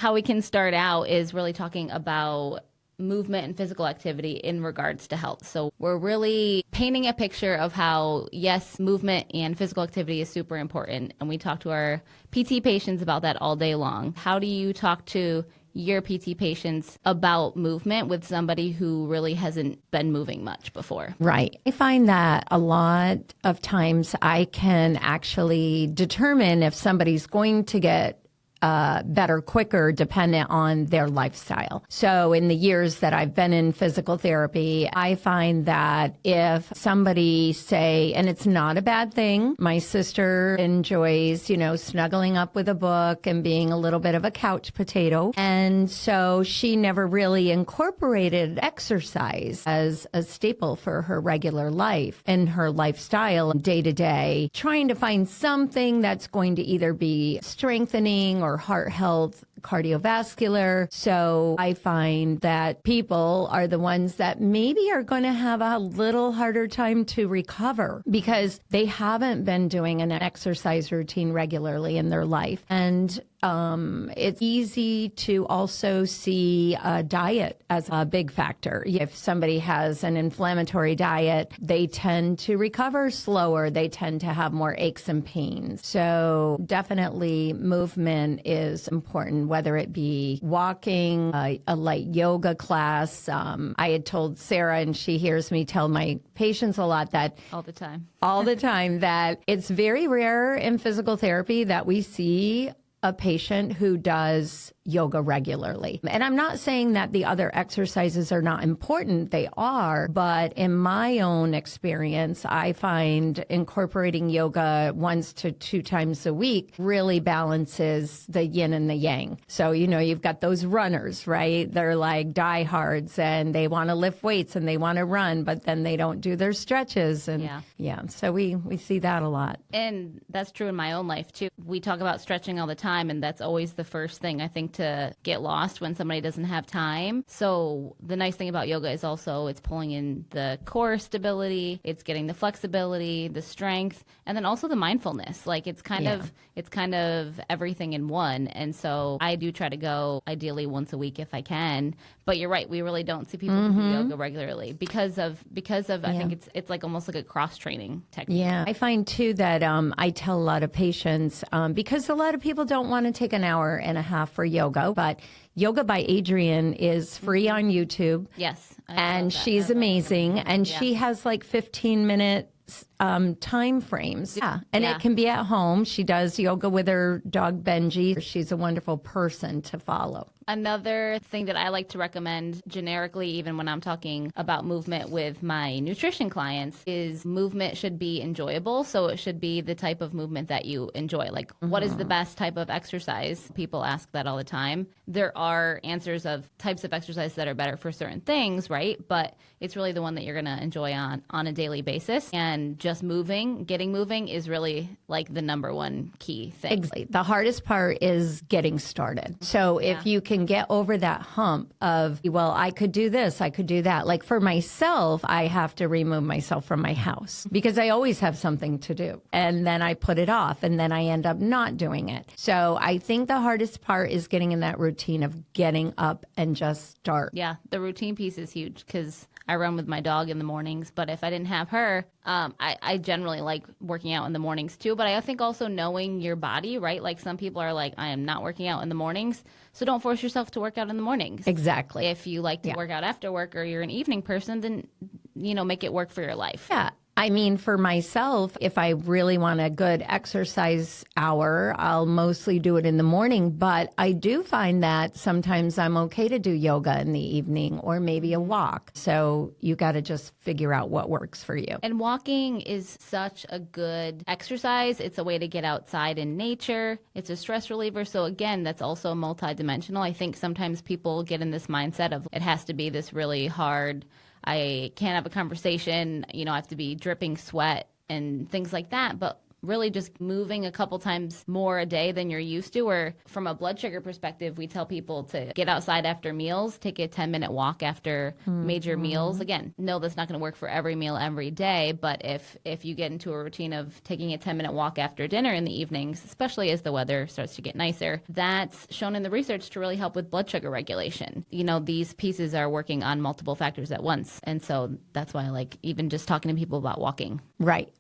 how we can start out is really talking about movement and physical activity in regards to health. So we're really painting a picture of how, yes, movement and physical activity is super important. And we talk to our PT patients about that all day long. How do you talk to your PT patients about movement with somebody who really hasn't been moving much before? Right. I find that a lot of times I can actually determine if somebody's going to get better quicker dependent on their lifestyle. So in the years that I've been in physical therapy, I find that if somebody say, and it's not a bad thing, my sister enjoys, snuggling up with a book and being a little bit of a couch potato. And so she never really incorporated exercise as a staple for her regular life and her lifestyle day to day, trying to find something that's going to either be strengthening or heart health, cardiovascular. So I find that people are the ones that maybe are going to have a little harder time to recover because they haven't been doing an exercise routine regularly in their life. And it's easy to also see diet as a big factor. If somebody has an inflammatory diet, they tend to recover slower. They tend to have more aches and pains. So definitely movement is important, whether it be walking, a light yoga class. I had told Sarah, and she hears me tell my patients a lot that all the time that it's very rare in physical therapy that we see a patient who does yoga regularly. And I'm not saying that the other exercises are not important. They are. But in my own experience, I find incorporating yoga 1 to 2 times a week really balances the yin and the yang. So, you've got those runners, right? They're like diehards and they want to lift weights and they want to run, but then they don't do their stretches. And so we see that a lot. And that's true in my own life too. We talk about stretching all the time, and that's always the first thing I think to get lost when somebody doesn't have time. So the nice thing about yoga is also it's pulling in the core stability, it's getting the flexibility, the strength, and then also the mindfulness. Like it's kind of everything in one. And so I do try to go ideally once a week if I can. But you're right, we really don't see people who do yoga regularly because of I think it's like almost like a cross training technique. Yeah, I find too that I tell a lot of patients because a lot of people don't want to take an hour and a half for yoga, but Yoga by Adrienne is free on YouTube. Yes. And she's amazing. And she has like 15-minute time frames. Yeah. And it can be at home. She does yoga with her dog Benji. She's a wonderful person to follow. Another thing that I like to recommend generically, even when I'm talking about movement with my nutrition clients, is movement should be enjoyable. So it should be the type of movement that you enjoy. Like, what is the best type of exercise? People ask that all the time. There are answers of types of exercise that are better for certain things, right? But it's really the one that you're going to enjoy on a daily basis. And just getting moving is really like the number one key thing. Exactly. The hardest part is getting started. So if you can get over that hump of, well, I could do this, I could do that. Like for myself, I have to remove myself from my house because I always have something to do. And then I put it off and then I end up not doing it. So I think the hardest part is getting in that routine of getting up and just start. Yeah, the routine piece is huge because I run with my dog in the mornings, but if I didn't have her, I generally like working out in the mornings too. But I think also knowing your body, right? Like some people are like, I am not working out in the mornings. So don't force yourself to work out in the mornings. Exactly. If you like to work out after work or you're an evening person, then, make it work for your life. Yeah. I mean, for myself, if I really want a good exercise hour, I'll mostly do it in the morning. But I do find that sometimes I'm okay to do yoga in the evening or maybe a walk. So you got to just figure out what works for you. And walking is such a good exercise. It's a way to get outside in nature. It's a stress reliever. So again, that's also multidimensional. I think sometimes people get in this mindset of it has to be this really hard, I can't have a conversation, I have to be dripping sweat and things like that. But really just moving a couple times more a day than you're used to. Or from a blood sugar perspective, we tell people to get outside after meals, take a 10-minute walk after major meals. Again, no, that's not going to work for every meal every day, but if you get into a routine of taking a 10-minute walk after dinner in the evenings, especially as the weather starts to get nicer, that's shown in the research to really help with blood sugar regulation. These pieces are working on multiple factors at once. And so that's why I like even just talking to people about walking. Right.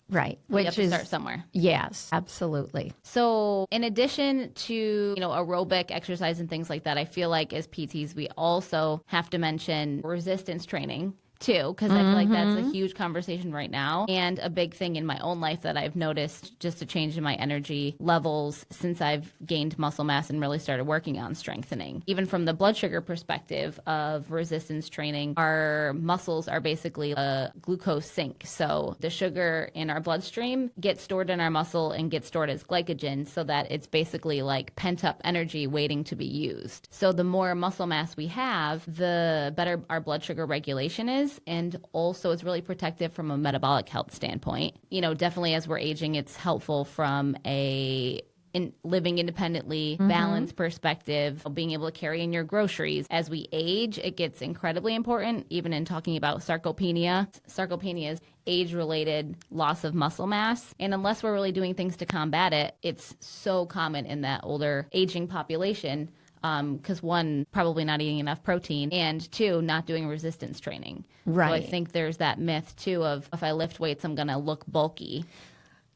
We have to start somewhere. Yes, absolutely. So in addition to, aerobic exercise and things like that, I feel like as PTs, we also have to mention resistance training too, because I feel like that's a huge conversation right now, and a big thing in my own life that I've noticed just a change in my energy levels since I've gained muscle mass and really started working on strengthening. Even from the blood sugar perspective of resistance training, our muscles are basically a glucose sink. So the sugar in our bloodstream gets stored in our muscle and gets stored as glycogen, so that it's basically like pent up energy waiting to be used. So the more muscle mass we have, the better our blood sugar regulation is. And also it's really protective from a metabolic health standpoint. Definitely as we're aging, it's helpful from living independently, balanced perspective, being able to carry in your groceries. As we age, it gets incredibly important, even in talking about sarcopenia. Sarcopenia is age-related loss of muscle mass. And unless we're really doing things to combat it, it's so common in that older aging population. Because one, probably not eating enough protein, and two, not doing resistance training. Right. So I think there's that myth too of if I lift weights, I'm going to look bulky.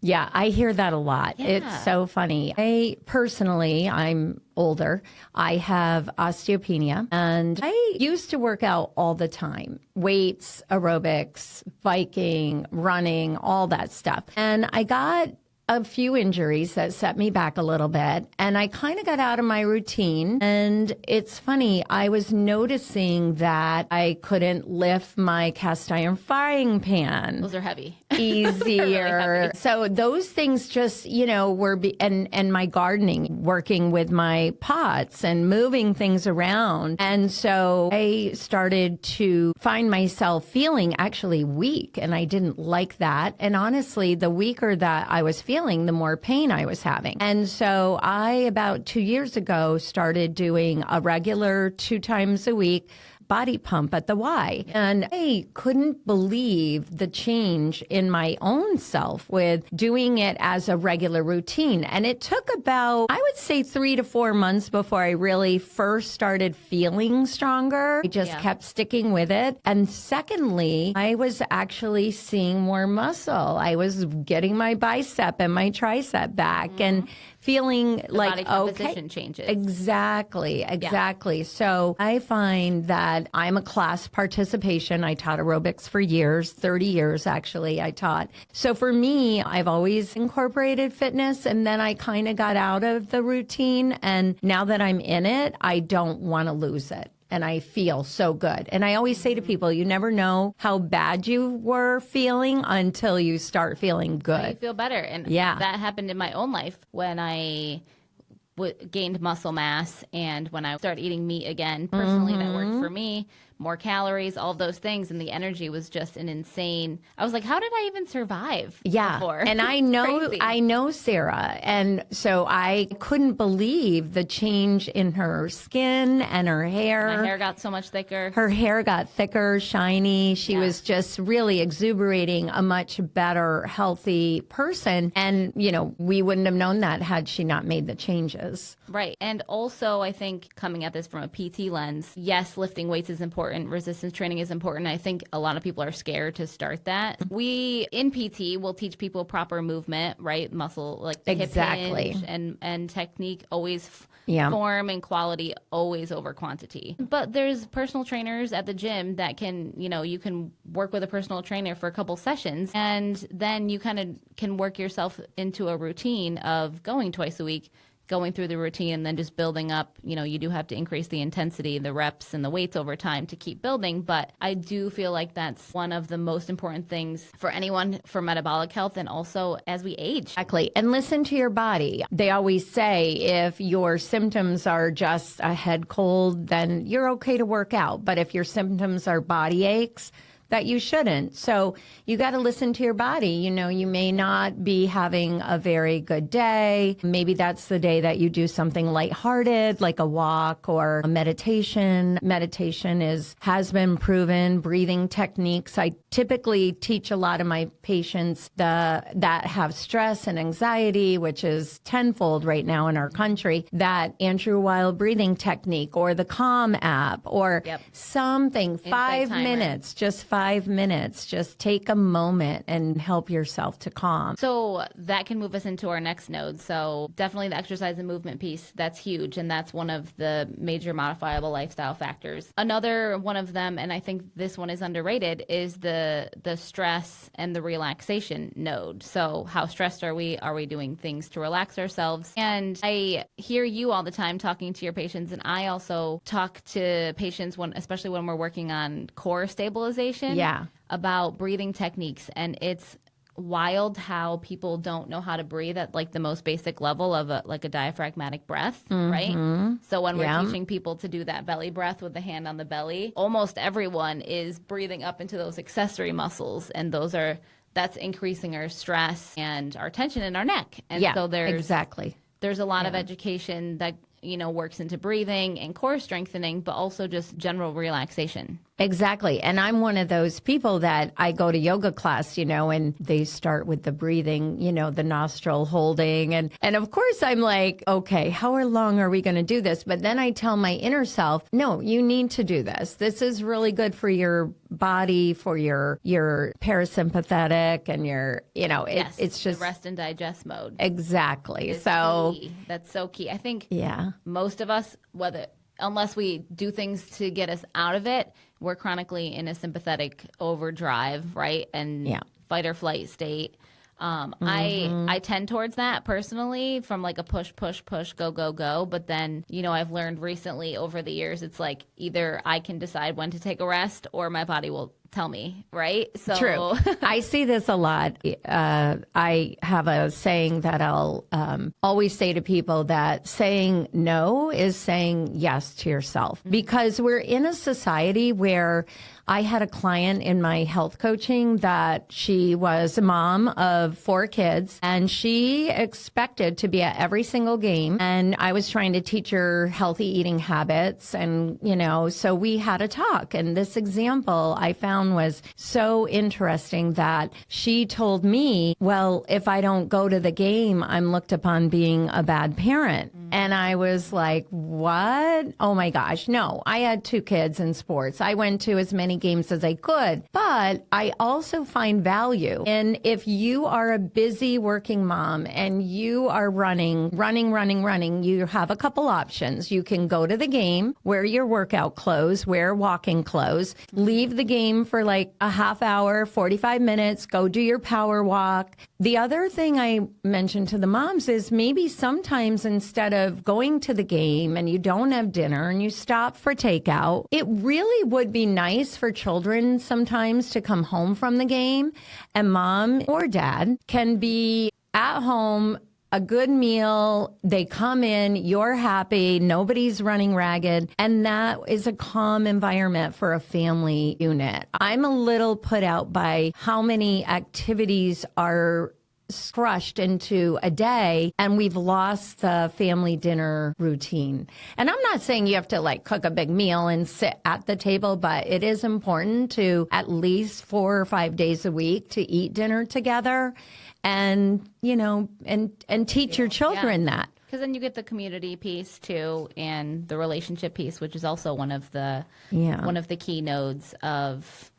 Yeah, I hear that a lot. Yeah. It's so funny. I'm older. I have osteopenia, and I used to work out all the time. Weights, aerobics, biking, running, all that stuff. And I got a few injuries that set me back a little bit, and I kind of got out of my routine. And it's funny, I was noticing that I couldn't lift my cast iron frying pan. Those are heavy. Easier. Really heavy. So those things just, were, and my gardening, working with my pots and moving things around. And so I started to find myself feeling actually weak, and I didn't like that. And honestly, the weaker that I was feeling, the more pain I was having. And so I, about 2 years ago, started doing a regular 2 times a week body pump at the Y. And I couldn't believe the change in my own self with doing it as a regular routine. And it took about, I would say, 3 to 4 months before I really first started feeling stronger. I just kept sticking with it. And secondly, I was actually seeing more muscle. I was getting my bicep and my tricep back and feeling The like, body composition changes. Exactly. Yeah. So I find that I'm a class participation. I taught aerobics for years, 30 years actually I taught. So for me, I've always incorporated fitness, and then I kind of got out of the routine. And now that I'm in it, I don't want to lose it. And I feel so good. And I always say to people, you never know how bad you were feeling until you start feeling good. You feel better. And that happened in my own life when I gained muscle mass, and when I started eating meat again. Personally, that worked for me. More calories, all of those things, and the energy was just an insane. I was like, how did I even survive before? And I know Sarah, and so I couldn't believe the change in her skin and her hair. My hair got so much thicker. Her hair got thicker, shiny. She was just really exuberating a much better, healthy person. And, we wouldn't have known that had she not made the changes. Right. And also, I think coming at this from a PT lens, yes, lifting weights is important. Resistance training is important. I think a lot of people are scared to start that. We, in PT, will teach people proper movement, right? Muscle, like hip hinge and technique, always form and quality, always over quantity. But there's personal trainers at the gym that can, you can work with a personal trainer for a couple sessions, and then you kind of can work yourself into a routine of going twice a week, going through the routine, and then just building up. You do have to increase the intensity, the reps, and the weights over time to keep building. But I do feel like that's one of the most important things for anyone for metabolic health, and also as we age. Exactly. And listen to your body. They always say if your symptoms are just a head cold, then you're okay to work out. But if your symptoms are body aches, that you shouldn't. So you got to listen to your body. You know, you may not be having a very good day. Maybe that's the day that you do something lighthearted, like a walk or a meditation. Meditation has been proven. Breathing techniques. I typically teach a lot of my patients that have stress and anxiety, which is tenfold right now in our country, that Andrew Weil breathing technique or the Calm app or something, 5 minutes, just 5 minutes. Just take a moment and help yourself to calm. So that can move us into our next node. So definitely the exercise and movement piece, that's huge. And that's one of the major modifiable lifestyle factors. Another one of them, and I think this one is underrated, is the stress and the relaxation node. So how stressed are we? Are we doing things to relax ourselves? And I hear you all the time talking to your patients, and I also talk to patients especially when we're working on core stabilization, about breathing techniques. And it's wild how people don't know how to breathe at like the most basic level of a diaphragmatic breath, right? So when we're teaching people to do that belly breath with the hand on the belly, almost everyone is breathing up into those accessory muscles, and that's increasing our stress and our tension in our neck. And so there's a lot of education that works into breathing and core strengthening, but also just general relaxation. Exactly. And I'm one of those people that I go to yoga class, and they start with the breathing, the nostril holding. And of course I'm like, okay, how long are we going to do this? But then I tell my inner self, no, you need to do this. This is really good for your body, for your parasympathetic and your, it's just the rest and digest mode. Exactly. That's so key. I think most of us, unless we do things to get us out of it, we're chronically in a sympathetic overdrive, right? And fight or flight state. I tend towards that personally, from like a push, go, go, go. But then, I've learned recently over the years, it's like either I can decide when to take a rest or my body will tell me, right? So true. I see this a lot. I have a saying that I'll always say to people, that saying no is saying yes to yourself, because we're in a society where I had a client in my health coaching that she was a mom of 4 kids, and she expected to be at every single game. And I was trying to teach her healthy eating habits. And, so we had a talk. And this example I found was so interesting that she told me, well, if I don't go to the game, I'm looked upon being a bad parent. And I was like, what? Oh my gosh. No, I had 2 kids in sports. I went to as many games as I could, but I also find value. And if you are a busy working mom and you are running, you have a couple options. You can go to the game, wear your workout clothes, wear walking clothes, leave the game for like a half hour, 45 minutes, go do your power walk. The other thing I mentioned to the moms is maybe sometimes instead of going to the game and you don't have dinner and you stop for takeout, it really would be nice for children sometimes to come home from the game, and mom or dad can be at home, a good meal, they come in, you're happy, nobody's running ragged, and that is a calm environment for a family unit. I'm a little put out by how many activities are crushed into a day, and we've lost the family dinner routine. And I'm not saying you have to like cook a big meal and sit at the table, but it is important to at least 4 or 5 days a week to eat dinner together and, and teach your children that. Because then you get the community piece too, and the relationship piece, which is also one of the key nodes of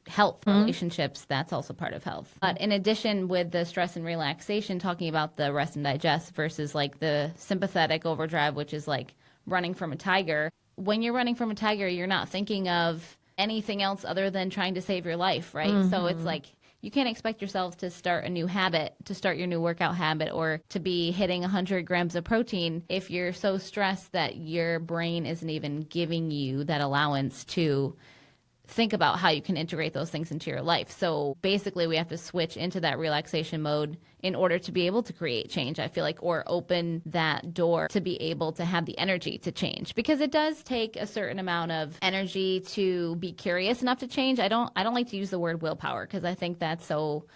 health. Relationships, that's also part of health. But in addition, with the stress and relaxation, talking about the rest and digest versus like the sympathetic overdrive, which is like running from a tiger. When you're running from a tiger, you're not thinking of anything else other than trying to save your life, right? So it's like you can't expect yourself to start a new habit, to start your new workout habit, or to be hitting 100 grams of protein if you're so stressed that your brain isn't even giving you that allowance to think about how you can integrate those things into your life. So basically we have to switch into that relaxation mode in order to be able to create change, I feel like, or open that door to be able to have the energy to change, because it does take a certain amount of energy to be curious enough to change. I don't like to use the word willpower, because I think that's so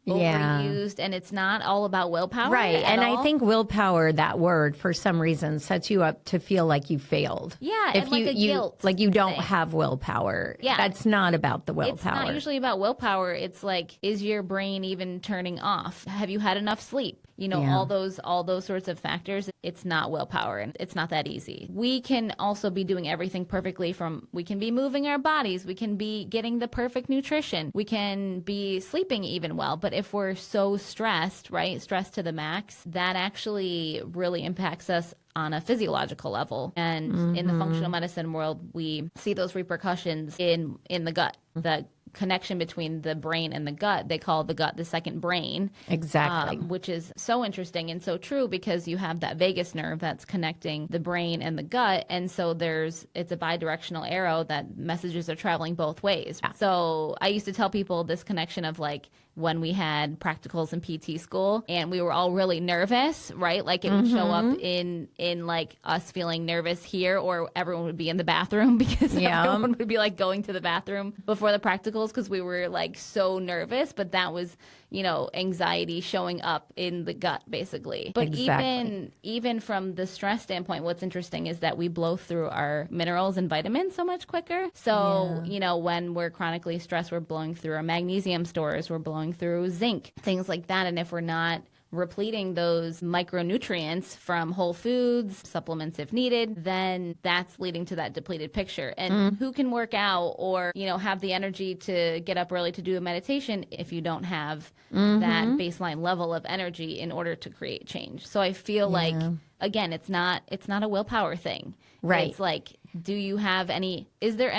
overused, and it's not all about willpower. Right. And all. I think willpower, that word, for some reason, sets you up to feel like you failed. Yeah, if and like a guilt like you don't thing. have willpower. Yeah. That's not about the willpower. It's not usually about willpower. It's like, is your brain even turning off? Have you had enough sleep? You know, Yeah. all those sorts of factors. It's not willpower, and it's not that easy. We can also be doing everything perfectly. We can be moving our bodies, we can be getting the perfect nutrition, we can be sleeping even well. But if we're so stressed, right, stressed to the max, that actually really impacts us on a physiological level. And in the functional medicine world, we see those repercussions in the gut. The connection between the brain and the gut, they call the gut the second brain. Exactly. Which is so interesting and so true, because you have that vagus nerve that's connecting the brain and the gut. And so it's a bidirectional arrow that messages are traveling both ways. Yeah. So I used to tell people this connection of like when we had practicals in PT school and we were all really nervous, right? Like it would show up in like us feeling nervous here, or everyone would be in the bathroom because everyone would be like going to the bathroom before the practicals because we were like so nervous. But that was, you know, anxiety showing up in the gut basically. But even from the stress standpoint, what's interesting is that we blow through our minerals and vitamins so much quicker. So, you know, when we're chronically stressed, we're blowing through our magnesium stores, we're blowing through zinc, things like that. And if we're not repleting those micronutrients from whole foods, supplements if needed, then that's leading to that depleted picture. And who can work out or, you know, have the energy to get up early to do a meditation if you don't have that baseline level of energy in order to create change? So I feel like, again, it's not a willpower thing. Right. It's like, is there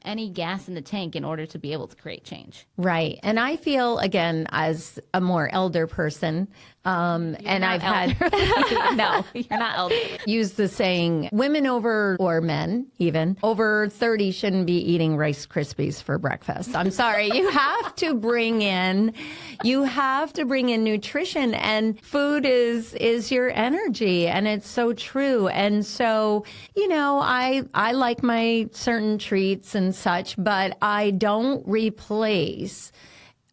any gas in the tank in order to be able to create change? Right. And I feel, again, as a more elder person, and I've had no, you're not elder. Use the saying, women or men even over 30 shouldn't be eating Rice Krispies for breakfast. I'm sorry. You have to bring in nutrition, and food is your energy. And it's so true. And so, you know, I like my certain treats and such, but I don't replace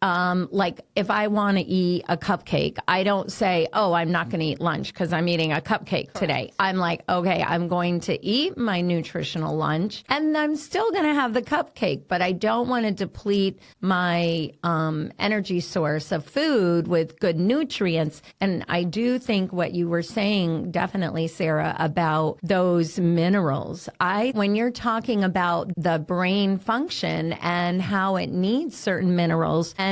like if I want to eat a cupcake, I don't say, oh, I'm not going to eat lunch because I'm eating a cupcake today. I'm like, okay, I'm going to eat my nutritional lunch and I'm still going to have the cupcake, but I don't want to deplete my energy source of food with good nutrients. And I do think what you were saying, definitely, Sarah, about those minerals. When you're talking about the brain function and how it needs certain minerals, and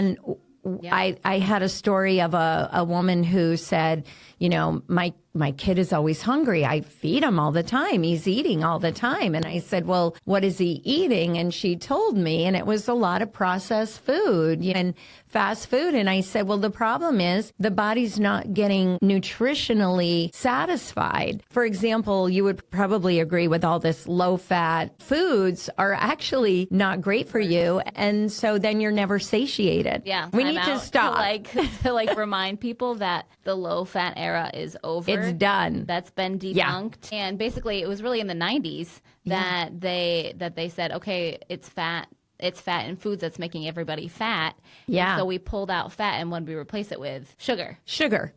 I had a story of a woman who said, you know, my kid is always hungry. I feed him all the time. He's eating all the time. And I said, well, what is he eating? And she told me, and it was a lot of processed food and fast food. And I said, well, the problem is the body's not getting nutritionally satisfied. For example, you would probably agree with all this low-fat foods are actually not great for you. And so then you're never satiated. Yeah. We need to stop. To remind people that the low-fat era is over. It's done. That's been debunked. Yeah. And basically, it was really in the 90s that they said, okay, it's fat in foods that's making everybody fat. Yeah. And so we pulled out fat, and when we replace it with sugar.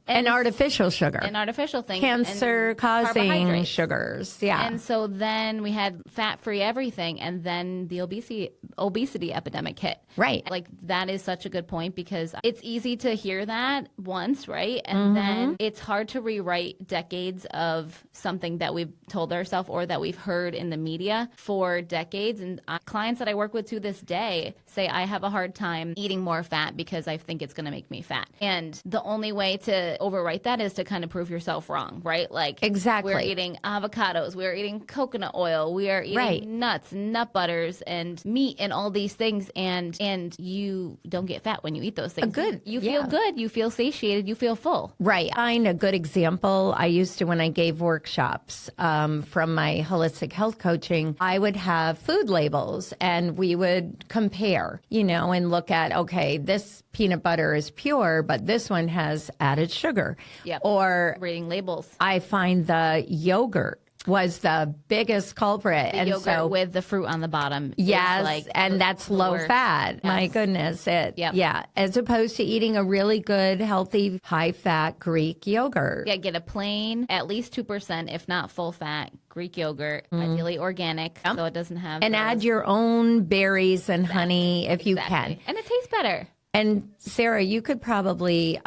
And artificial sugar. And artificial things. Cancer-causing sugars. Yeah. And so then we had fat-free everything, and then the obesity epidemic hit. Right. Like, that is such a good point, because it's easy to hear that once, right? And then it's hard to rewrite decades of something that we've told ourselves or that we've heard in the media for decades. And clients that I work with to this day say, I have a hard time eating more fat because I think it's going to make me fat. And the only way to overwrite that is to kind of prove yourself wrong, right? Like, exactly. We're eating avocados, we're eating coconut oil, we are eating nuts, nut butters, and meat, and all these things. And you don't get fat when you eat those things. You feel good, you feel satiated, you feel full. Right. Find a good example. I used to, when I gave workshops from my holistic health coaching, I would have food labels, and we would could compare, and look at, okay, this peanut butter is pure, but this one has added sugar. Yep. Or reading labels. I find the yogurt was the biggest culprit. The yogurt with the fruit on the bottom. Yes, and that's low fat. Yes. My goodness. Yeah. As opposed to eating a really good, healthy, high fat Greek yogurt. Yeah, get a plain, at least 2%, if not full fat, Greek yogurt, ideally organic, so it doesn't have. And add your own berries and honey if you can. And it tastes better. And Sarah, you could probably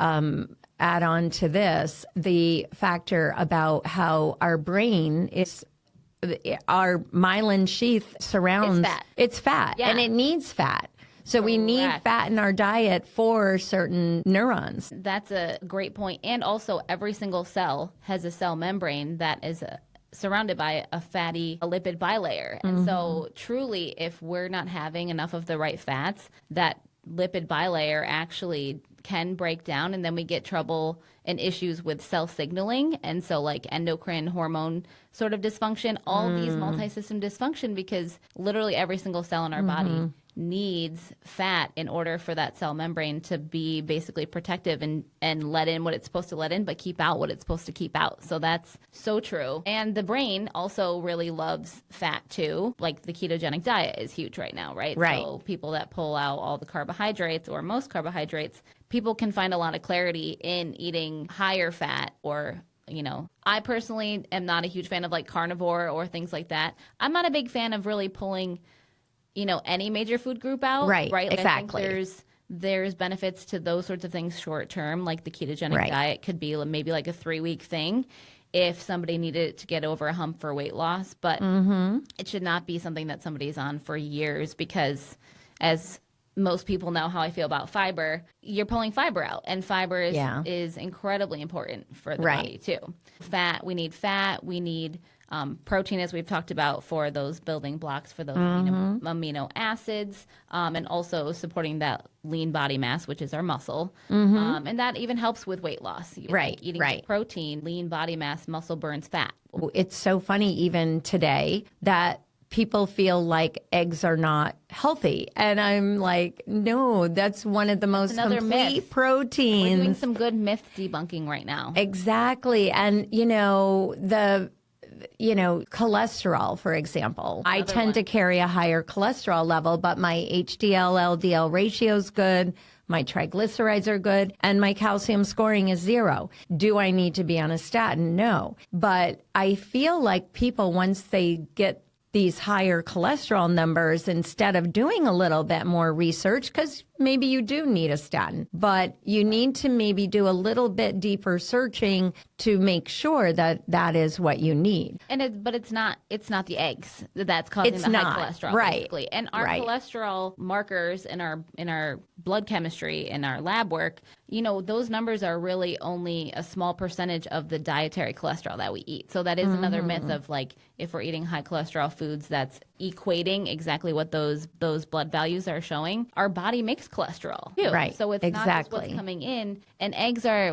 add on to this the factor about how our brain is, our myelin sheath surrounds. It's fat, yeah. and it needs fat. So we need fat in our diet for certain neurons. That's a great point. And also, every single cell has a cell membrane that is surrounded by a lipid bilayer. And so truly, if we're not having enough of the right fats, that lipid bilayer actually can break down, and then we get trouble and issues with cell signaling, and so like endocrine hormone sort of dysfunction, all these multi-system dysfunction, because literally every single cell in our body needs fat in order for that cell membrane to be basically protective and let in what it's supposed to let in, but keep out what it's supposed to keep out. So that's so true. And the brain also really loves fat too. Like the ketogenic diet is huge right now, right? Right. So people that pull out all the carbohydrates or most carbohydrates, people can find a lot of clarity in eating higher fat or I personally am not a huge fan of like carnivore or things like that. I'm not a big fan of really pulling any major food group out. Right. Like Exactly. I think there's benefits to those sorts of things short term, like the ketogenic diet could be maybe like a 3-week thing if somebody needed it to get over a hump for weight loss. But it should not be something that somebody's on for years, because as most people know how I feel about fiber, you're pulling fiber out, and fiber is incredibly important for the body too. We need fat, we need protein, as we've talked about, for those building blocks for those amino acids, and also supporting that lean body mass, which is our muscle. And that even helps with weight loss. Like eating protein, lean body mass, muscle burns fat. It's so funny even today that people feel like eggs are not healthy. And I'm like, no, that's one of the most complete proteins. We're doing some good myth debunking right now. Exactly. And, cholesterol, for example. I tend to carry a higher cholesterol level, but my HDL, LDL ratio is good. My triglycerides are good, and my calcium scoring is 0. Do I need to be on a statin? No. But I feel like people, once they get these higher cholesterol numbers, instead of doing a little bit more research, because maybe you do need a statin, but you need to maybe do a little bit deeper searching to make sure that that is what you need. But it's not the eggs that's causing high cholesterol, basically. And our cholesterol markers in our blood chemistry, in our lab work, those numbers are really only a small percentage of the dietary cholesterol that we eat. So that is another myth of like, if we're eating high cholesterol foods, that's equating exactly what those blood values are showing. Our body makes cholesterol too. Right. So it's not just what's coming in. And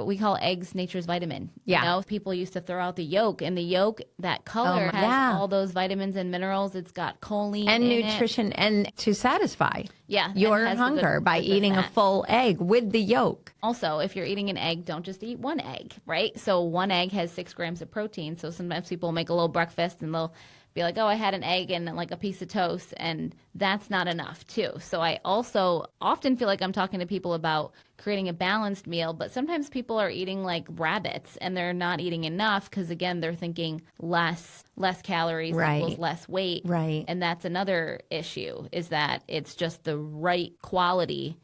we call eggs nature's vitamin. Yeah. People used to throw out the yolk, and the yolk, that color has all those vitamins and minerals. It's got choline and in nutrition, and to satisfy your and hunger by eating a full egg with the yolk. Also, if you're eating an egg, don't just eat one egg, right? So one egg has 6 grams of protein. So sometimes people make a little breakfast and they'll be like, oh, I had an egg and like a piece of toast, and that's not enough too. So I also often feel like I'm talking to people about creating a balanced meal, but sometimes people are eating like rabbits and they're not eating enough because, again, they're thinking less calories equals less weight. Right. And that's another issue, is that it's just the right quality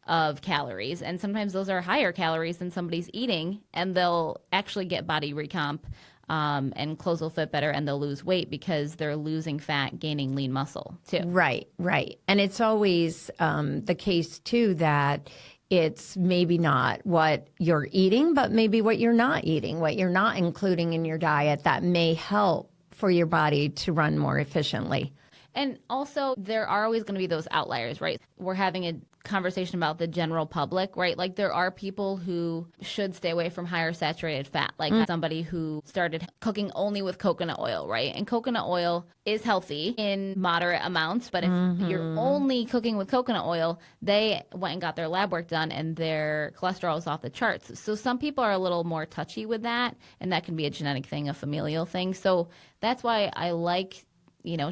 of calories. And sometimes those are higher calories than somebody's eating, and they'll actually get body recomp. And clothes will fit better, and they'll lose weight because they're losing fat, gaining lean muscle too. Right. And it's always the case too that it's maybe not what you're eating, but maybe what you're not eating, what you're not including in your diet that may help for your body to run more efficiently. And also, there are always going to be those outliers, right? We're having a conversation about the general public, right? Like there are people who should stay away from higher saturated fat, like somebody who started cooking only with coconut oil, right? And coconut oil is healthy in moderate amounts, but if you're only cooking with coconut oil, they went and got their lab work done and their cholesterol is off the charts. So some people are a little more touchy with that, and that can be a genetic thing, a familial thing. So that's why I like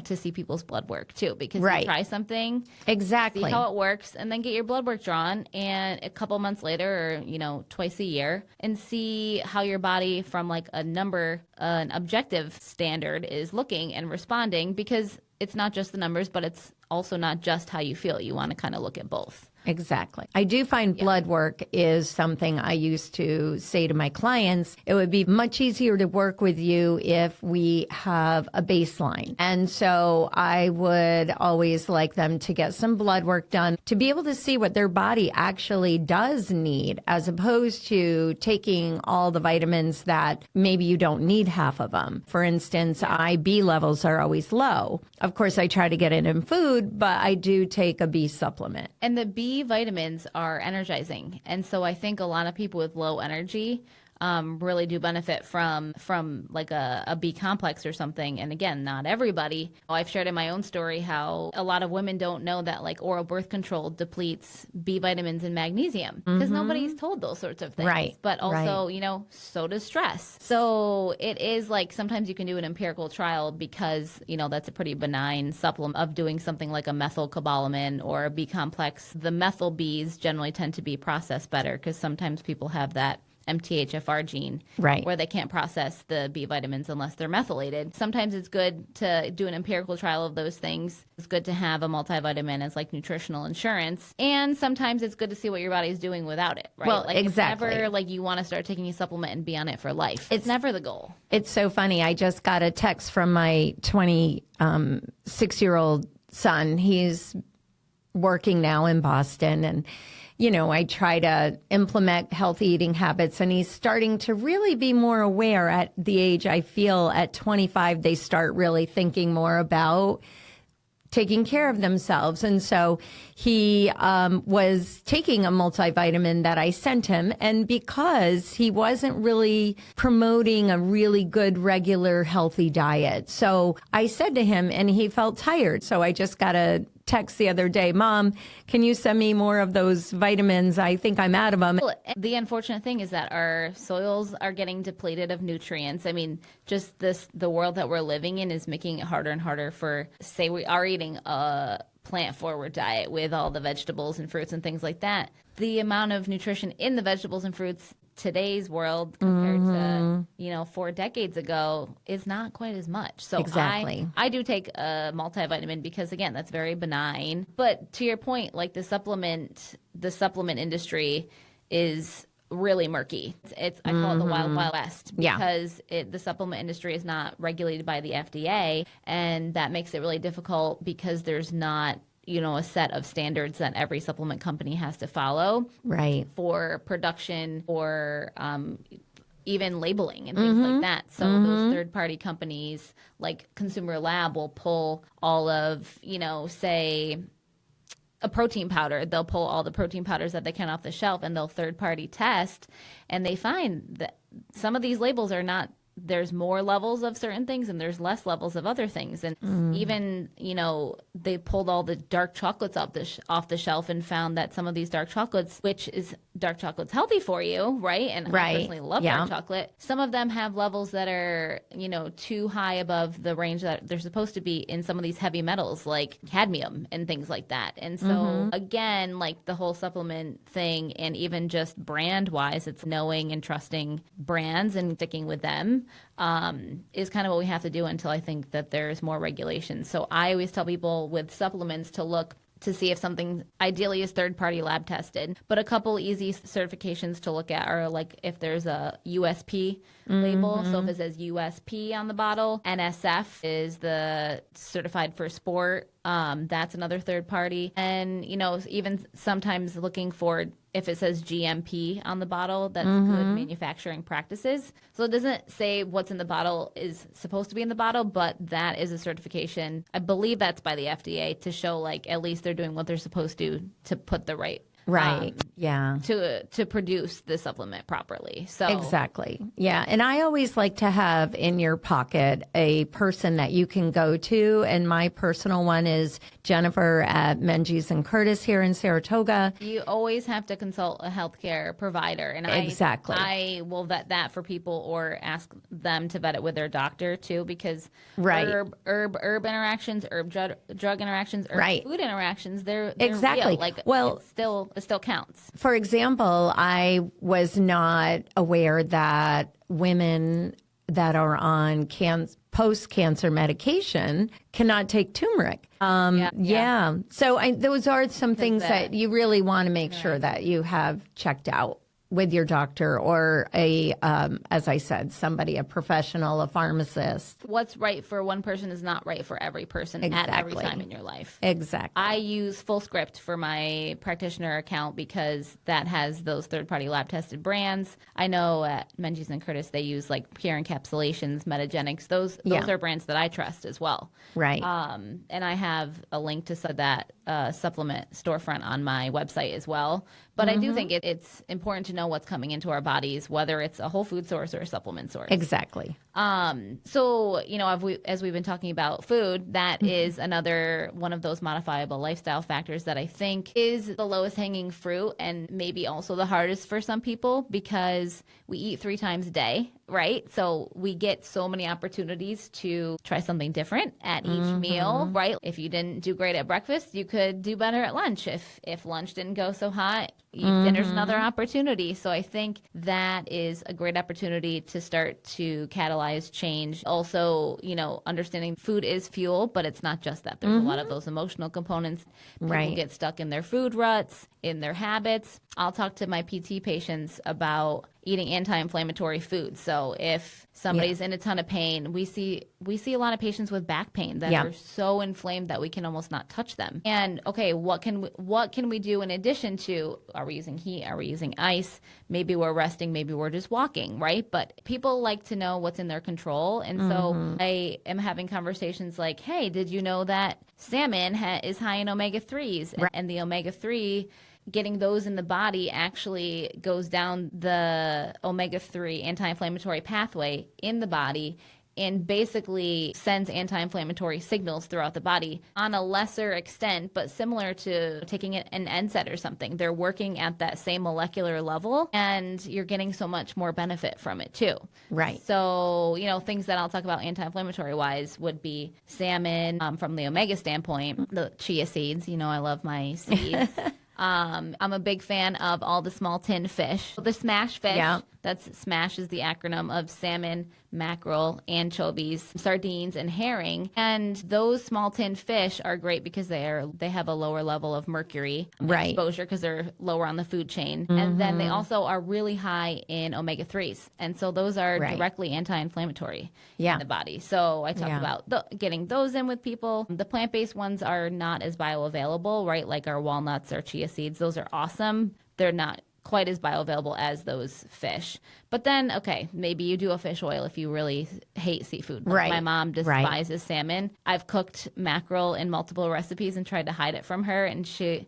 to see people's blood work too, because you try something, exactly, see how it works, and then get your blood work drawn, and a couple months later, or twice a year, and see how your body, from like an objective standard, is looking and responding. Because it's not just the numbers, but it's also not just how you feel. You want to kind of look at both. Exactly. I do find blood work is something I used to say to my clients. It would be much easier to work with you if we have a baseline. And so I would always like them to get some blood work done to be able to see what their body actually does need, as opposed to taking all the vitamins that maybe you don't need half of them. For instance, IB levels are always low. Of course, I try to get it in food, but I do take a B supplement. And the B vitamins are energizing. And so I think a lot of people with low energy really do benefit from like a B complex or something. And again, not everybody. I've shared in my own story how a lot of women don't know that like oral birth control depletes B vitamins and magnesium, because nobody's told those sorts of things. Right. But also, so does stress. So it is like sometimes you can do an empirical trial because, that's a pretty benign supplement of doing something like a methylcobalamin or a B complex. The methyl Bs generally tend to be processed better because sometimes people have that MTHFR gene, where they can't process the B vitamins unless they're methylated. Sometimes it's good to do an empirical trial of those things. It's good to have a multivitamin as like nutritional insurance. And sometimes it's good to see what your body's doing without it, right? Well, like exactly. It's never like you want to start taking a supplement and be on it for life. It's never the goal. It's so funny. I just got a text from my 26-year-old son. He's working now in Boston, and I try to implement healthy eating habits, and he's starting to really be more aware at the age, I feel, at 25, they start really thinking more about taking care of themselves. And so he was taking a multivitamin that I sent him. And because he wasn't really promoting a really good, regular, healthy diet. So I said to him, and he felt tired. So I just got a text the other day, Mom, can you send me more of those vitamins? I think I'm out of them. Well, the unfortunate thing is that our soils are getting depleted of nutrients. I mean, just the world that we're living in is making it harder and harder for, say we are eating a plant-forward diet with all the vegetables and fruits and things like that. The amount of nutrition in the vegetables and fruits today's world compared to 4 decades ago is not quite as much. So exactly. I do take a multivitamin because again, that's very benign. But to your point, like the supplement industry is really murky. It's I call it the wild west because the supplement industry is not regulated by the FDA, and that makes it really difficult because there's not a set of standards that every supplement company has to follow, right, for production or even labeling and things like that. So those third-party companies like Consumer Lab will pull all of, say, a protein powder. They'll pull all the protein powders that they can off the shelf, and they'll third-party test, and they find that some of these labels are not. There's more levels of certain things and there's less levels of other things. And even, they pulled all the dark chocolates off the shelf and found that some of these dark chocolates, which is dark chocolate's healthy for you, right? And I personally love dark chocolate. Some of them have levels that are, too high above the range that they're supposed to be in some of these heavy metals like cadmium and things like that. And so again, like the whole supplement thing, and even just brand wise, it's knowing and trusting brands and sticking with them. Is kind of what we have to do until I think that there's more regulation. So I always tell people with supplements to look to see if something ideally is third-party lab tested. But a couple easy certifications to look at are like if there's a USP label. So if it says USP on the bottle, NSF is the certified for sport That's another third party. And, even sometimes looking for if it says GMP on the bottle, that's good manufacturing practices. So it doesn't say what's in the bottle is supposed to be in the bottle, but that is a certification. I believe that's by the FDA to show like at least they're doing what they're supposed to put the right yeah. to produce the supplement properly. So Exactly. Yeah. And I always like to have in your pocket a person that you can go to. And my personal one is Jennifer at Menges and Curtis here in Saratoga. you always have to consult a healthcare provider, and Exactly. I will vet that for people or ask them to vet it with their doctor too, because Right. herb interactions, herb drug interactions, herb Right. food interactions, they're Exactly. real. Like, Well, it still counts. For example, I was not aware that women that are on post-cancer medication cannot take turmeric. Yeah. So those are some things that you really want to make sure that you have checked out with your doctor or as I said, somebody, a professional, a pharmacist. What's right for one person is not right for every person at every Exactly. time in your life. Exactly. I use Full Script for my practitioner account because that has those third-party lab-tested brands. I know at Menges and Curtis they use like Pure Encapsulations, Metagenics. Those are brands that I trust as well. Right. And I have a link to that supplement storefront on my website as well. But I do think it's important to know what's coming into our bodies, whether it's a whole food source or a supplement source. Exactly. So, as we've been talking about food, that is another one of those modifiable lifestyle factors that I think is the lowest hanging fruit and maybe also the hardest for some people because we eat 3 times a day, right? So we get so many opportunities to try something different at each meal, right? If you didn't do great at breakfast, you could do better at lunch. If lunch didn't go so hot, dinner's another opportunity. So I think that is a great opportunity to start to catalyze change. Also, understanding food is fuel, but it's not just that. There's a lot of those emotional components. People get stuck in their food ruts, in their habits. I'll talk to my PT patients about eating anti-inflammatory foods. So if somebody's in a ton of pain, we see a lot of patients with back pain that are so inflamed that we can almost not touch them. And okay, what can we do in addition to, are we using heat? Are we using ice? Maybe we're resting, maybe we're just walking, right? But people like to know what's in their control. And so I am having conversations like, hey, did you know that salmon is high in omega-3s? And the omega-3, getting those in the body actually goes down the omega-3 anti-inflammatory pathway in the body and basically sends anti-inflammatory signals throughout the body on a lesser extent, but similar to taking an NSAID or something. They're working at that same molecular level, and you're getting so much more benefit from it too. Right. So, things that I'll talk about anti-inflammatory wise would be salmon from the omega standpoint, the chia seeds. I love my seeds. I'm a big fan of all the small tin fish. The smash fish, that's SMASH is the acronym of salmon, mackerel, anchovies, sardines, and herring. And those small tin fish are great because they have a lower level of mercury exposure because they're lower on the food chain. And then they also are really high in omega-3s. And so those are directly anti-inflammatory in the body. So I talk about getting those in with people. The plant-based ones are not as bioavailable, right? Like our walnuts or chia seeds. Those are awesome. They're not quite as bioavailable as those fish. But then, okay, maybe you do a fish oil if you really hate seafood. Like my mom despises salmon. I've cooked mackerel in multiple recipes and tried to hide it from her, and she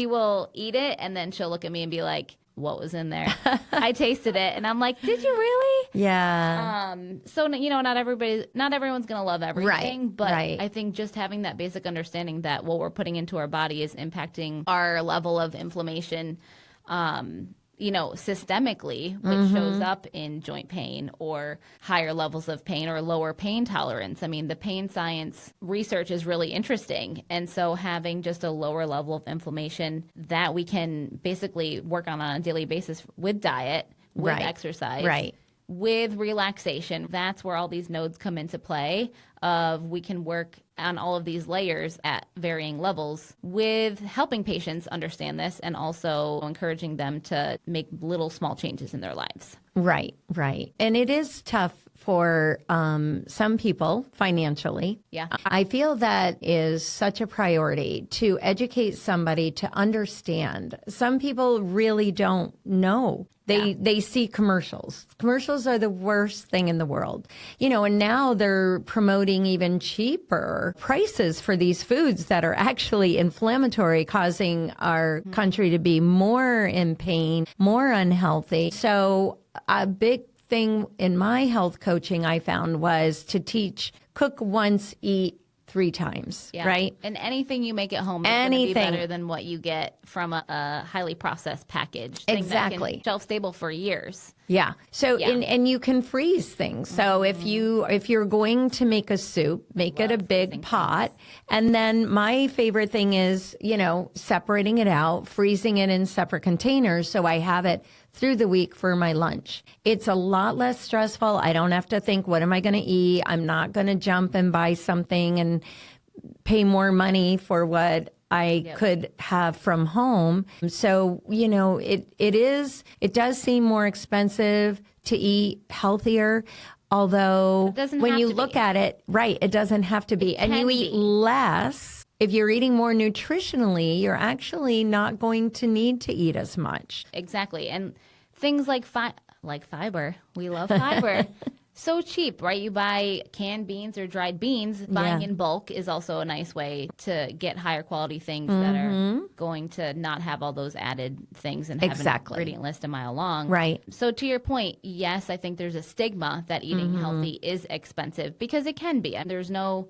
will eat it, and then she'll look at me and be like, what was in there? I tasted it, and I'm like, did you really? Yeah. So, not everyone's going to love everything, but Right. I think just having that basic understanding that what we're putting into our body is impacting our level of inflammation, systemically, which shows up in joint pain or higher levels of pain or lower pain tolerance. I mean, the pain science research is really interesting. And so having just a lower level of inflammation that we can basically work on a daily basis with diet, with exercise, with relaxation, that's where all these nodes come into play of we can work on all of these layers at varying levels with helping patients understand this and also encouraging them to make little small changes in their lives. Right. And it is tough for some people financially. Yeah. I feel that is such a priority to educate somebody to understand. Some people really don't know. They see commercials. Commercials are the worst thing in the world. And now they're promoting even cheaper prices for these foods that are actually inflammatory, causing our country to be more in pain, more unhealthy. So a big thing in my health coaching I found was to teach cook once, eat 3 times, right? And anything you make at home is going to be better than what you get from a highly processed package. Exactly. Shelf stable for years. Yeah. So and you can freeze things. So if you're going to make a soup, make it a big pot. And then my favorite thing is, separating it out, freezing it in separate containers so I have it through the week for my lunch. It's a lot less stressful. I don't have to think, what am I going to eat? I'm not going to jump and buy something and pay more money for what I could have from home. So, it does seem more expensive to eat healthier. Although when you look at it, right, it doesn't have to be. And you eat less. If you're eating more nutritionally, you're actually not going to need to eat as much. Exactly. And things like fiber. We love fiber. So cheap, right? You buy canned beans or dried beans. Buying in bulk is also a nice way to get higher quality things that are going to not have all those added things and have an ingredient list a mile long. Right. So to your point, yes, I think there's a stigma that eating healthy is expensive because it can be. And there's no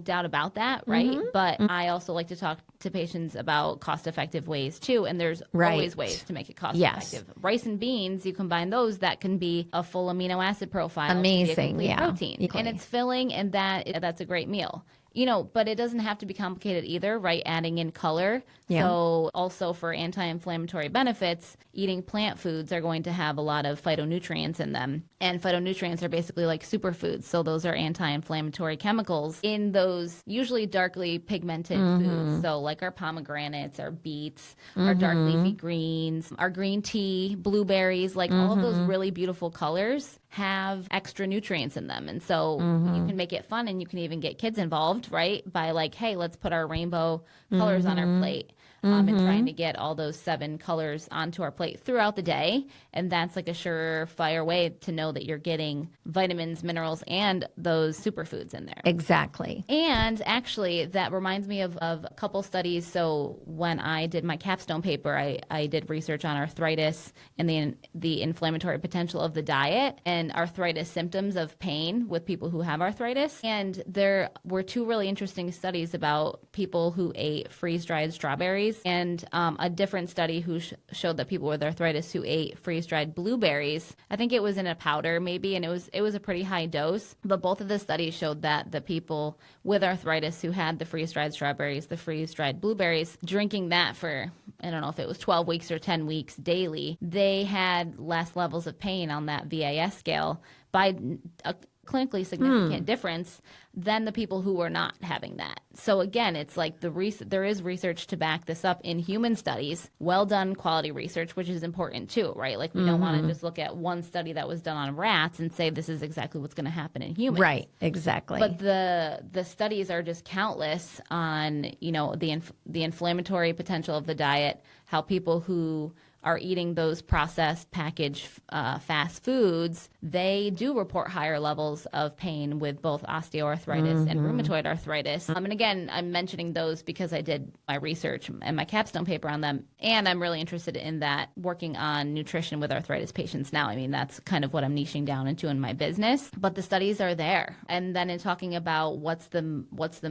doubt about that, right? But I also like to talk to patients about cost-effective ways too, and there's always ways to make it cost-effective. Rice and beans, you combine those, that can be a full amino acid profile. Amazing, protein. And it's filling, and that's a great meal. But it doesn't have to be complicated either, right? Adding in color. Yeah. So also for anti-inflammatory benefits, eating plant foods are going to have a lot of phytonutrients in them. And phytonutrients are basically like superfoods. So those are anti-inflammatory chemicals in those usually darkly pigmented foods. So like our pomegranates, our beets, our dark leafy greens, our green tea, blueberries, like all of those really beautiful colors have extra nutrients in them. And so you can make it fun, and you can even get kids involved, right? By like, hey, let's put our rainbow colors on our plate. And trying to get all those 7 colors onto our plate throughout the day. And that's like a surefire way to know that you're getting vitamins, minerals, and those superfoods in there. Exactly. And actually, that reminds me of a couple studies. So when I did my capstone paper, I did research on arthritis and the inflammatory potential of the diet and arthritis symptoms of pain with people who have arthritis. And there were 2 really interesting studies about people who ate freeze-dried strawberries, and a different study who showed that people with arthritis who ate freeze-dried blueberries, I think it was in a powder maybe, and it was a pretty high dose, but both of the studies showed that the people with arthritis who had the freeze-dried strawberries, the freeze-dried blueberries, drinking that for, I don't know if it was 12 weeks or 10 weeks daily, they had less levels of pain on that VAS scale by a clinically significant difference than the people who were not having that. So again, it's like there is research to back this up in human studies, well done quality research, which is important too, right? Like we don't want to just look at one study that was done on rats and say this is exactly what's going to happen in humans. Right, exactly. But the studies are just countless on, the inflammatory potential of the diet, how people who are eating those processed packaged fast foods, they do report higher levels of pain with both osteoarthritis and rheumatoid arthritis. And again, I'm mentioning those because I did my research and my capstone paper on them. And I'm really interested in that, working on nutrition with arthritis patients now. I mean, that's kind of what I'm niching down into in my business. But the studies are there. And then in talking about what's the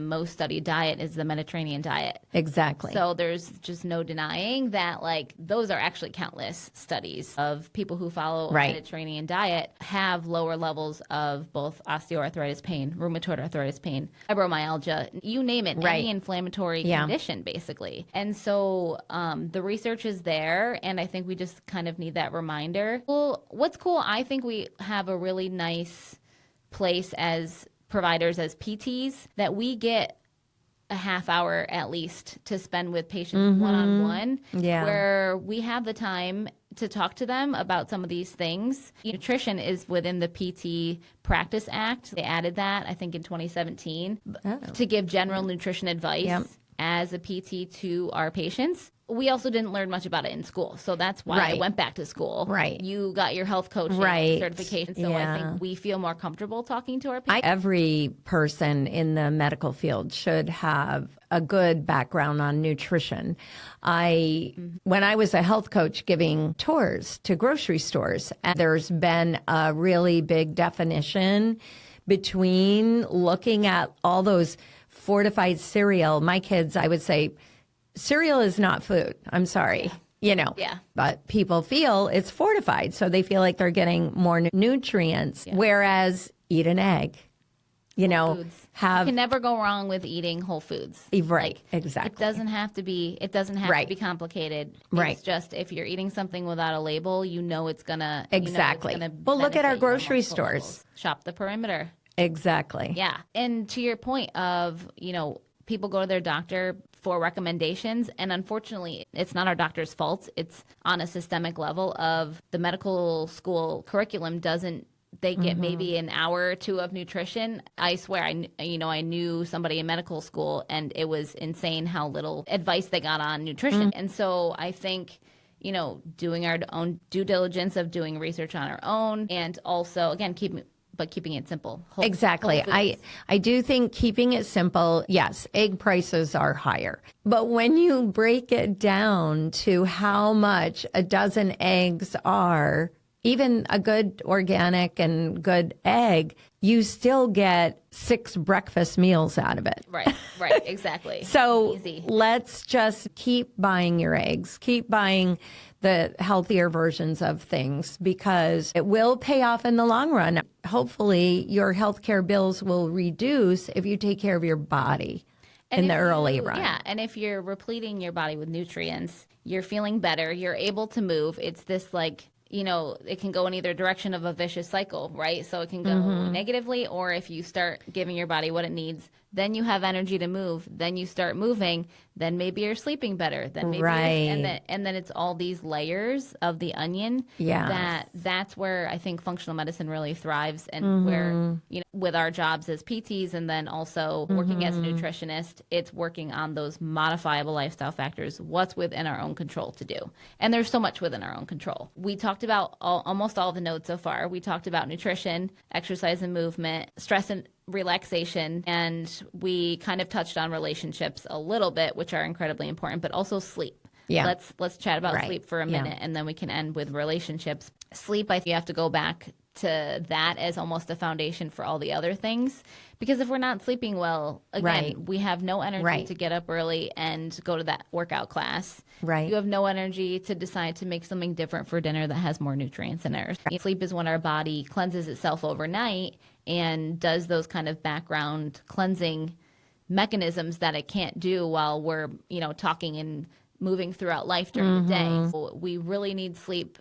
most studied diet is the Mediterranean diet. Exactly. So there's just no denying that, like, those are actually countless studies of people who follow a Mediterranean diet have lower levels of both osteoarthritis pain, rheumatoid arthritis pain, fibromyalgia, you name it, any inflammatory condition, basically. And so the research is there, and I think we just kind of need that reminder. Well, what's cool, I think we have a really nice place as providers, as PTs, that we get a half hour at least to spend with patients one-on-one, Yeah. where we have the time to talk to them about some of these things. Nutrition is within the PT Practice Act. They added that, I think, in 2017 to give general nutrition advice as a PT to our patients. We also didn't learn much about it in school. So that's why I went back to school. Right. You got your health coaching certification. So I think we feel more comfortable talking to our patients. Every person in the medical field should have a good background on nutrition. When I was a health coach giving tours to grocery stores, and there's been a really big definition between looking at all those fortified cereal. My kids, I would say, cereal is not food. I'm sorry. But people feel it's fortified, so they feel like they're getting more nutrients, whereas eat an egg. You can never go wrong with eating whole foods. Right, exactly. It doesn't have to be to be complicated. It's just if you're eating something without a label, it's gonna Well, look at our grocery stores. Levels. Shop the perimeter. Exactly. Yeah. And to your point of, people go to their doctor for recommendations, and unfortunately, it's not our doctor's fault. It's on a systemic level of the medical school curriculum doesn't. They get maybe an hour or two of nutrition. I swear, I knew somebody in medical school, and it was insane how little advice they got on nutrition. And so I think, doing our own due diligence of doing research on our own, and also, again, keeping it simple. Exactly. I do think keeping it simple, yes, egg prices are higher. But when you break it down to how much a dozen eggs are, even a good organic and good egg, you still get 6 breakfast meals out of it. Right, exactly. So easy. Let's just keep buying your eggs, keep buying the healthier versions of things, because it will pay off in the long run. Hopefully, your healthcare bills will reduce if you take care of your body in the early run. Yeah, and if you're repleting your body with nutrients, you're feeling better, you're able to move. It's this it can go in either direction of a vicious cycle, right? So it can go negatively, or if you start giving your body what it needs, then you have energy to move. Then you start moving. Then maybe you're sleeping better. Then maybe and then it's all these layers of the onion. Yeah, that's where I think functional medicine really thrives, and where with our jobs as PTs, and then also working as a nutritionist, it's working on those modifiable lifestyle factors. What's within our own control to do, and there's so much within our own control. We talked about almost all the notes so far. We talked about nutrition, exercise and movement, stress and relaxation, and we kind of touched on relationships a little bit, which are incredibly important, but also sleep. Yeah. Let's chat about sleep for a minute, and then we can end with relationships. Sleep, I think you have to go back to that as almost a foundation for all the other things, because if we're not sleeping well, again, we have no energy to get up early and go to that workout class. Right. You have no energy to decide to make something different for dinner that has more nutrients in it. Sleep is when our body cleanses itself overnight and does those kind of background cleansing mechanisms that it can't do while we're, talking and moving throughout life during the day. So we really need sleep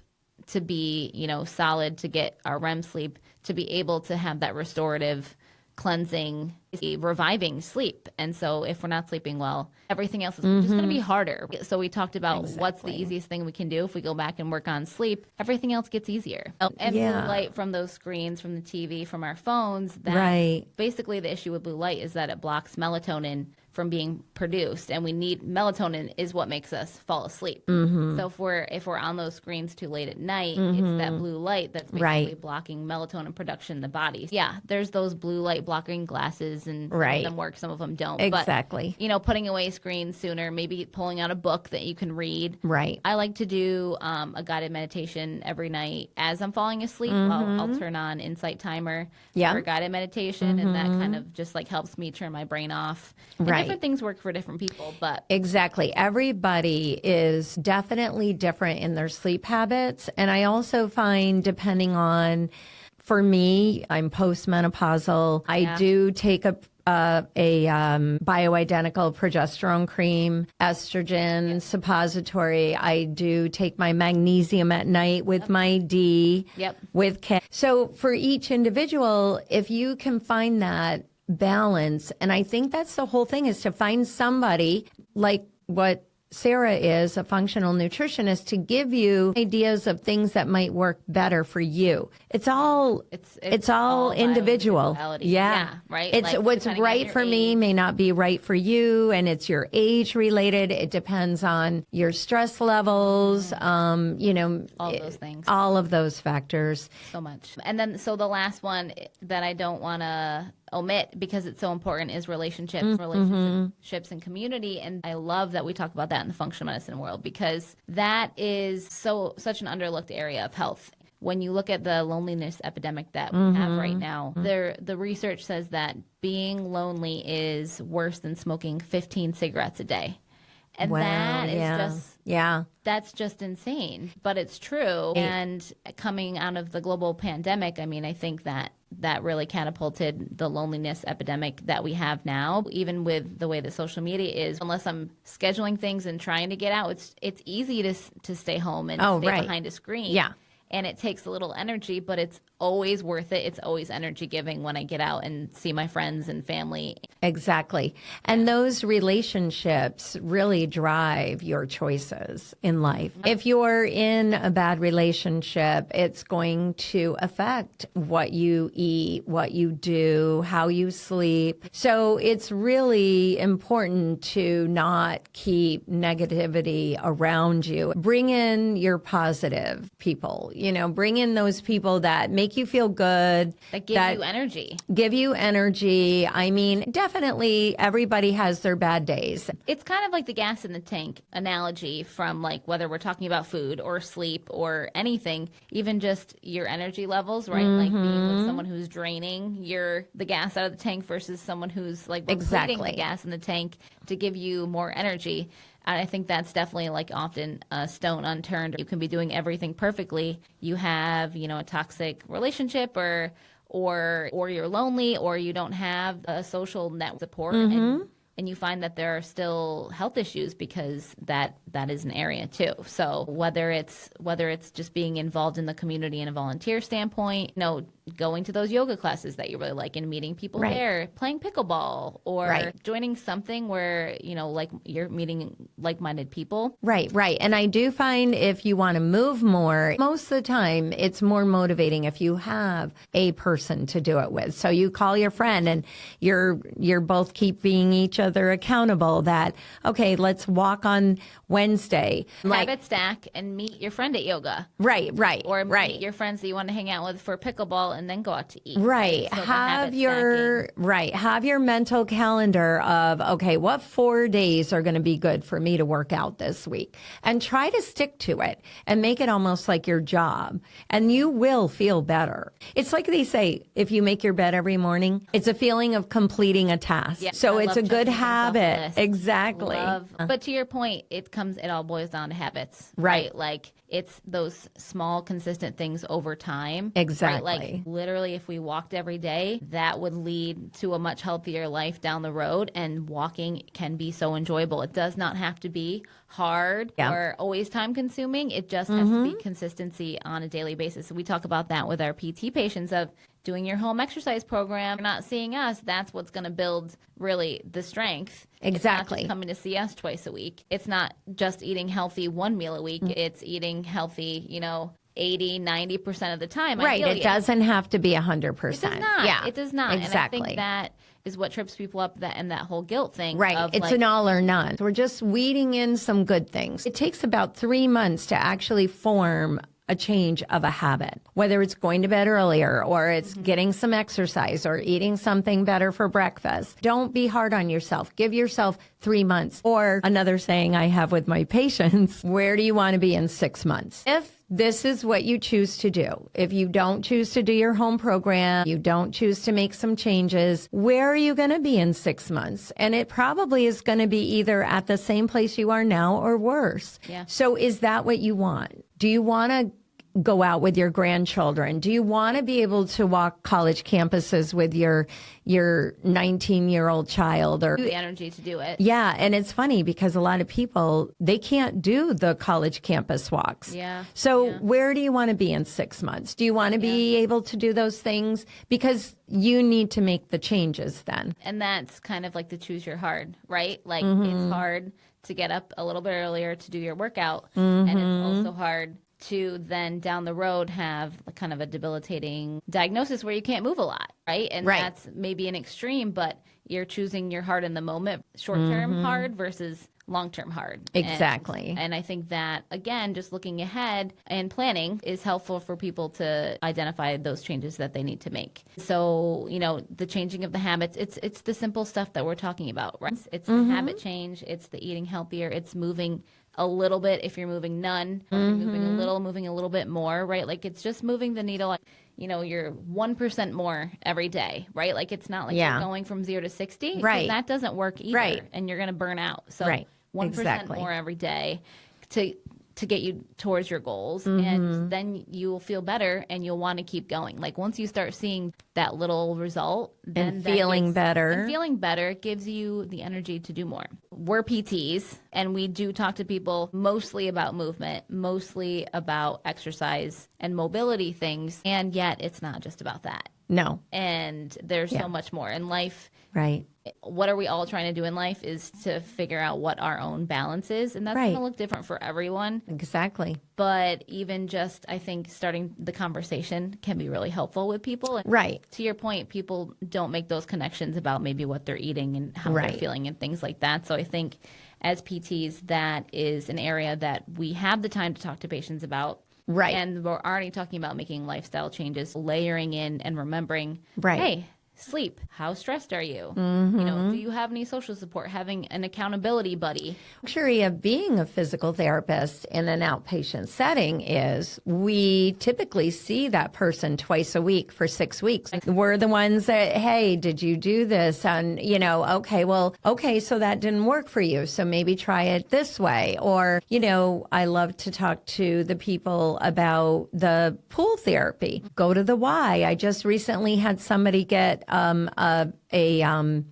to be, solid, to get our REM sleep, to be able to have that restorative, cleansing, reviving sleep. And so if we're not sleeping well, everything else is just going to be harder. So we talked about what's the easiest thing we can do. If we go back and work on sleep, everything else gets easier. And blue light from those screens, from the TV, from our phones, basically the issue with blue light is that it blocks melatonin from being produced, and we need melatonin is what makes us fall asleep. So if we're on those screens too late at night, it's that blue light that's basically blocking melatonin production in the body. Yeah, there's those blue light blocking glasses, and some of them work, some of them don't. Exactly. But, putting away screens sooner, maybe pulling out a book that you can read. Right. I like to do a guided meditation every night as I'm falling asleep. I'll turn on Insight Timer for a guided meditation, and that kind of just helps me turn my brain off. And different things work for different people, but exactly. Everybody is definitely different in their sleep habits. And I also find, depending on, for me, I'm postmenopausal. I do take a bioidentical progesterone cream, estrogen, suppository. I do take my magnesium at night with my D, with K. So for each individual, if you can find that balance. And I think that's the whole thing, is to find somebody like what Sarah is, a functional nutritionist, to give you ideas of things that might work better for you. It's all individual. Yeah, right. It's like, what's right for me may not be right for you, and it's your age related. It depends on your stress levels, all those things. All of those factors. So much. And then, so the last one that I don't want to omit because it's so important is relationships and community. And I love that we talk about that in the functional medicine world, because that is such an underlooked area of health. When you look at the loneliness epidemic that we have right now, the research says that being lonely is worse than smoking 15 cigarettes a day. And that is that's just insane, but it's true. And coming out of the global pandemic, I mean, I think that really catapulted the loneliness epidemic that we have now. Even with the way that social media is, unless I'm scheduling things and trying to get out, it's easy to stay home and stay behind a screen. Yeah. And it takes a little energy, but it's always worth it. It's always energy giving when I get out and see my friends and family. Exactly. And those relationships really drive your choices in life. If you're in a bad relationship, it's going to affect what you eat, what you do, how you sleep. So it's really important to not keep negativity around you. Bring in your positive people, bring in those people that make you feel good. That give you energy. Give you energy. I mean, definitely everybody has their bad days. It's kind of like the gas in the tank analogy from like whether we're talking about food or sleep or anything, even just your energy levels, right? Like being with someone who's draining the gas out of the tank versus someone who's like repleting the gas in the tank to give you more energy. And I think that's definitely like often a stone unturned. You can be doing everything perfectly. You have, a toxic relationship or you're lonely or you don't have a social net support and you find that there are still health issues because that is an area too. So whether it's just being involved in the community in a volunteer standpoint, going to those yoga classes that you really like and meeting people there, playing pickleball or joining something where, like you're meeting like-minded people. Right. And I do find if you want to move more, most of the time it's more motivating if you have a person to do it with. So you call your friend and you're both keeping each other accountable that, okay, let's walk on Wednesday. Habit stack and meet your friend at yoga. Right. Or meet your friends that you want to hang out with for pickleball and then go out to eat. Right. So have your mental calendar of, okay, what 4 days are going to be good for me to work out this week? And try to stick to it and make it almost like your job. And you will feel better. It's like they say, if you make your bed every morning, it's a feeling of completing a task. Yeah, so it's a good habit. Exactly. But to your point, it all boils down to habits. Right. Like it's those small, consistent things over time. Exactly. Right? Like literally, if we walked every day, that would lead to a much healthier life down the road. And walking can be so enjoyable. It does not have to be hard or always time consuming. It just has to be consistency on a daily basis. So we talk about that with our PT patients of doing your home exercise program. You're not seeing us. That's what's going to build really the strength. Exactly. It's not just coming to see us twice a week. It's not just eating healthy one meal a week. It's eating healthy, 80, 90% of the time. Right. Ideally, it doesn't have to be 100%. It does not. Yeah. It does not. Exactly. And I think that is what trips people up and that whole guilt thing. Right. It's an all or none. We're just weeding in some good things. It takes about 3 months to actually form a change of a habit, whether it's going to bed earlier or it's getting some exercise or eating something better for breakfast. Don't be hard on yourself. Give yourself 3 months. Or another saying I have with my patients, where do you want to be in 6 months? If this is what you choose to do, if you don't choose to do your home program, you don't choose to make some changes, where are you going to be in 6 months? And it probably is going to be either at the same place you are now or worse. Yeah. So is that what you want? Do you want to go out with your grandchildren? Do you want to be able to walk college campuses with your 19-year-old child? Or The energy to do it. yeah, and it's funny because a lot of people, they can't do the college campus walks. Yeah. So where do you want to be in 6 months? Do you want to be able to do those things? Because you need to make the changes then. And that's kind of like the choose your hard, right? Like it's hard to get up a little bit earlier to do your workout. And it's also hard to then down the road have kind of a debilitating diagnosis where you can't move a lot, right? And that's maybe an extreme, but you're choosing your hard in the moment, short-term hard versus long-term hard. Exactly. And I think that, again, just looking ahead and planning is helpful for people to identify those changes that they need to make. So, the changing of the habits, it's the simple stuff that we're talking about, right? It's the habit change, it's the eating healthier, it's moving a little bit if you're moving none, or if you're moving a little bit more, right? Like it's just moving the needle, you're 1% more every day, right? Like it's not like you're going from 0 to 60. Right. That doesn't work either. And you're going to burn out. So 1% more every day to get you towards your goals. And then you will feel better and you'll want to keep going. Like once you start seeing that little result, then feeling better, it gives you the energy to do more. We're PTs and we do talk to people mostly about movement, mostly about exercise and mobility things. And yet it's not just about that. No. And there's so much more in life. Right. What are we all trying to do in life is to figure out what our own balance is. And that's going to look different for everyone. Exactly. But even just, I think, starting the conversation can be really helpful with people. And right. To your point, people don't make those connections about maybe what they're eating and how they're feeling and things like that. So I think as PTs, that is an area that we have the time to talk to patients about. Right. And we're already talking about making lifestyle changes, layering in and remembering, right. Hey, sleep. How stressed are you? Do you have any social support? Having an accountability buddy. Luxury of being a physical therapist in an outpatient setting is we typically see that person twice a week for 6 weeks. We're the ones that, hey, did you do this? And, okay, so that didn't work for you. So maybe try it this way. Or, I love to talk to the people about the pool therapy. Go to the Y. I just recently had somebody get a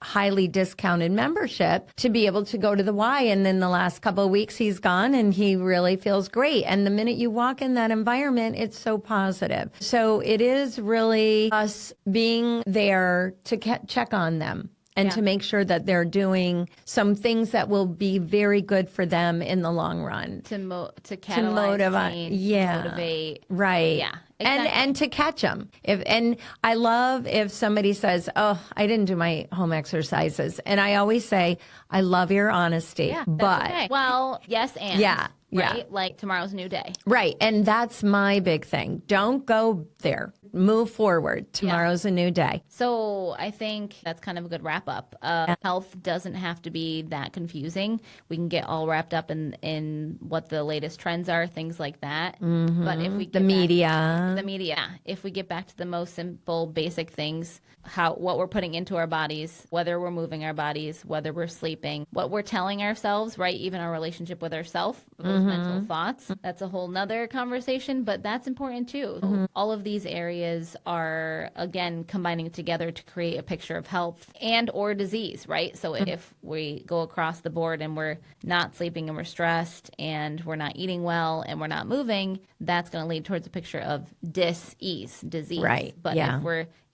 highly discounted membership to be able to go to the Y. And then the last couple of weeks he's gone and he really feels great. And the minute you walk in that environment, it's so positive. So it is really us being there to check on them. And to make sure that they're doing some things that will be very good for them in the long run. To catalyze change, motivate. Right. Yeah. Exactly. And to catch them. And I love if somebody says, oh, I didn't do my home exercises. And I always say, I love your honesty. Yeah, but okay. Well, yes and. Yeah. Right? Yeah. Like tomorrow's a new day. Right. And that's my big thing. Don't go there. Move forward. Tomorrow's a new day. So I think that's kind of a good wrap up. Health doesn't have to be that confusing. We can get all wrapped up in what the latest trends are, things like that. But if we The media, if we get back to the most simple, basic things, what we're putting into our bodies, whether we're moving our bodies, whether we're sleeping, what we're telling ourselves, right? Even our relationship with ourselves, those mental thoughts. That's a whole nother conversation, but that's important too. All of these areas are, again, combining together to create a picture of health and or disease, right? So if we go across the board and we're not sleeping and we're stressed and we're not eating well and we're not moving, that's going to lead towards a picture of disease. Right. But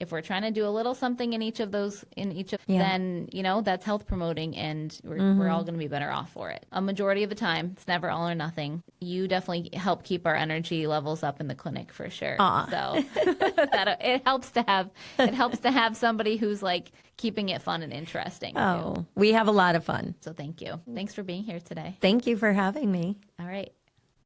if we're trying to do a little something in each of those, then, that's health promoting and we're all going to be better off for it. A majority of the time, it's never all or nothing. You definitely help keep our energy levels up in the clinic for sure. So it helps to have somebody who's like keeping it fun and interesting. Oh, we have a lot of fun. So thank you. Thanks for being here today. Thank you for having me. All right.